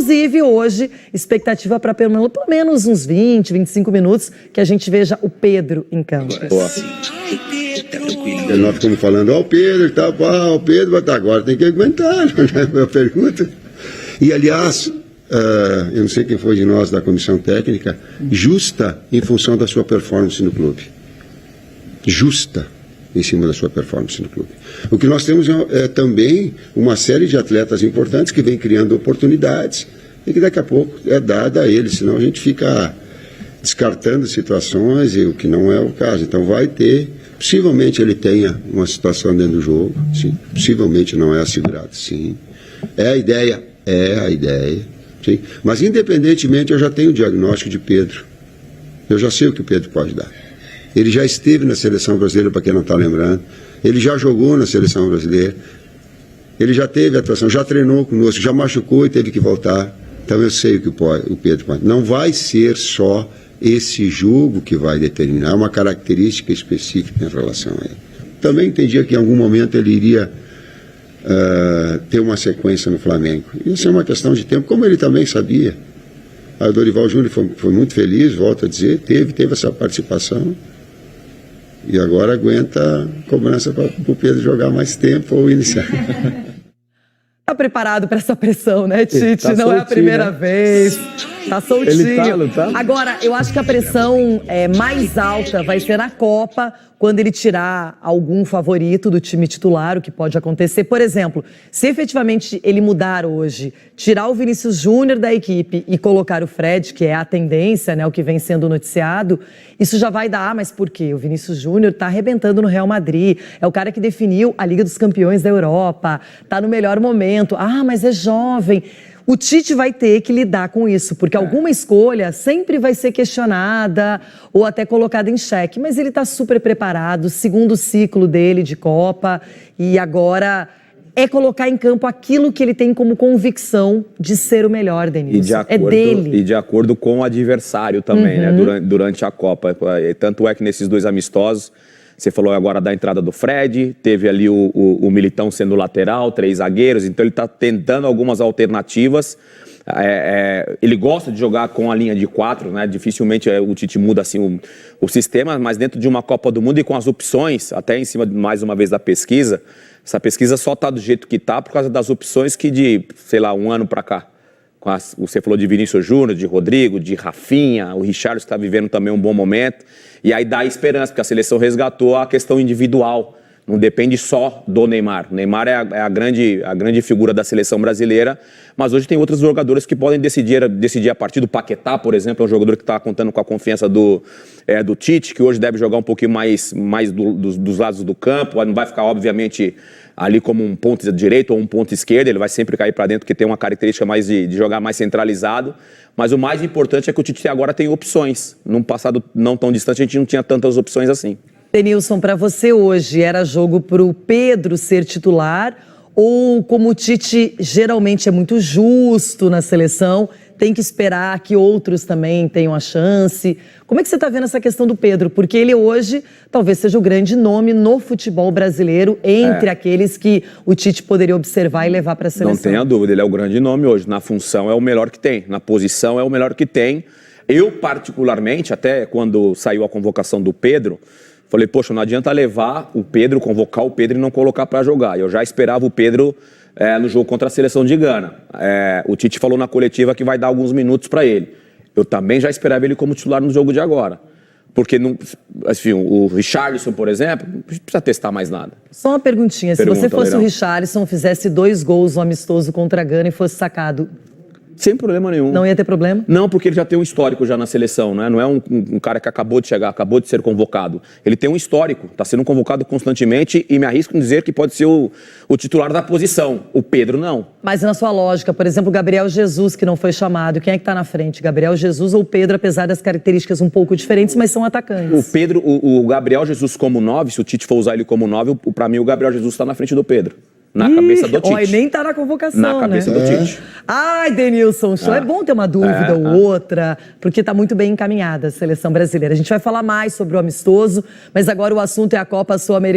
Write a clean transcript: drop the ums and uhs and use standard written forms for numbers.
Inclusive, hoje, expectativa para pelo menos uns 20, 25 minutos que a gente veja o Pedro em campo. Nós ficamos falando, o Pedro e tal, o Pedro, agora tem que aguentar, né? A pergunta. E, aliás, eu não sei quem foi de nós da comissão técnica, justa em função da sua performance no clube. Justa em cima da sua performance no clube. O que nós temos é também uma série de atletas importantes que vem criando oportunidades e que daqui a pouco é dada a eles, senão a gente fica descartando situações e o que não é o caso. Então vai ter, possivelmente ele tenha uma situação dentro do jogo, sim, possivelmente não é assegurado, sim. É a ideia, sim. Mas independentemente eu já tenho o diagnóstico de Pedro. Eu já sei o que o Pedro pode dar. Ele já esteve na seleção brasileira, para quem não está lembrando. Ele já jogou na seleção brasileira. Ele já teve atuação, já treinou conosco, já machucou e teve que voltar. Então eu sei o que o Pedro pode. Não vai ser só esse jogo que vai determinar, uma característica específica em relação a ele. Também entendia que em algum momento ele iria ter uma sequência no Flamengo. Isso é uma questão de tempo, como ele também sabia. O Dorival Júnior foi muito feliz, volto a dizer, teve essa participação. E agora aguenta a cobrança para o Pedro jogar mais tempo ou iniciar. Tá preparado para essa pressão, né, Tite? Tá não é a primeira né? vez. Tá soltinho. Ele tá. Agora, eu acho que a pressão mais alta vai ser na Copa, quando ele tirar algum favorito do time titular, o que pode acontecer. Por exemplo, se efetivamente ele mudar hoje, tirar o Vinícius Júnior da equipe e colocar o Fred, que é a tendência, né, o que vem sendo noticiado, isso já vai dar, mas por quê? O Vinícius Júnior tá arrebentando no Real Madrid, é o cara que definiu a Liga dos Campeões da Europa, tá no melhor momento, mas é jovem. O Tite vai ter que lidar com isso, porque alguma escolha sempre vai ser questionada ou até colocada em xeque. Mas ele está super preparado, segundo ciclo dele de Copa, e agora é colocar em campo aquilo que ele tem como convicção de ser o melhor, Denilson. É dele. E de acordo com o adversário também, né? Durante a Copa. Tanto é que nesses dois amistosos, você falou agora da entrada do Fred, teve ali o Militão sendo lateral, 3 zagueiros, então ele está tentando algumas alternativas. Ele gosta de jogar com a linha de 4, né? Dificilmente o Tite muda assim o sistema, mas dentro de uma Copa do Mundo e com as opções, até em cima mais uma vez da pesquisa, essa pesquisa só está do jeito que está por causa das opções que de, sei lá, um ano para cá. Você falou de Vinícius Júnior, de Rodrigo, de Rafinha, o Richarlison está vivendo também um bom momento. E aí dá esperança, porque a seleção resgatou a questão individual. Não depende só do Neymar. O Neymar é a grande figura da seleção brasileira, mas hoje tem outros jogadores que podem decidir a partir do Paquetá, por exemplo, é um jogador que está contando com a confiança do Tite, que hoje deve jogar um pouquinho mais dos lados do campo, não vai ficar, obviamente, ali como um ponto direito ou um ponto esquerdo, ele vai sempre cair para dentro, porque tem uma característica mais de jogar mais centralizado. Mas o mais importante é que o Tite agora tem opções. Num passado não tão distante, a gente não tinha tantas opções assim. Denilson, para você hoje, era jogo para o Pedro ser titular? Ou como o Tite geralmente é muito justo na seleção, tem que esperar que outros também tenham a chance? Como é que você está vendo essa questão do Pedro? Porque ele hoje talvez seja o grande nome no futebol brasileiro, entre aqueles que o Tite poderia observar e levar para a seleção. Não tenha dúvida, ele é o grande nome hoje. Na função é o melhor que tem, na posição é o melhor que tem. Eu, particularmente, até quando saiu a convocação do Pedro, falei, poxa, não adianta levar o Pedro, convocar o Pedro e não colocar para jogar. Eu já esperava o Pedro no jogo contra a seleção de Gana. O Tite falou na coletiva que vai dar alguns minutos para ele. Eu também já esperava ele como titular no jogo de agora. Porque assim, o Richarlison, por exemplo, não precisa testar mais nada. Só uma perguntinha, se você fosse o Richarlison, fizesse 2 gols no amistoso contra a Gana e fosse sacado, sem problema nenhum. não ia ter problema? Não, porque ele já tem um histórico já na seleção, né? Não é um cara que acabou de chegar, acabou de ser convocado. Ele tem um histórico, está sendo convocado constantemente e me arrisco em dizer que pode ser o titular da posição. O Pedro não. Mas na sua lógica, por exemplo, o Gabriel Jesus, que não foi chamado, quem é que está na frente? Gabriel Jesus ou Pedro, apesar das características um pouco diferentes, mas são atacantes? O Gabriel Jesus como 9, se o Tite for usar ele como 9, para mim o Gabriel Jesus está na frente do Pedro. Na cabeça do Tite. Ó, e nem tá na convocação, na cabeça do Tite. Ai, Denilson, é bom ter uma dúvida ou outra, porque tá muito bem encaminhada a seleção brasileira. A gente vai falar mais sobre o amistoso, mas agora o assunto é a Copa Sul-Americana.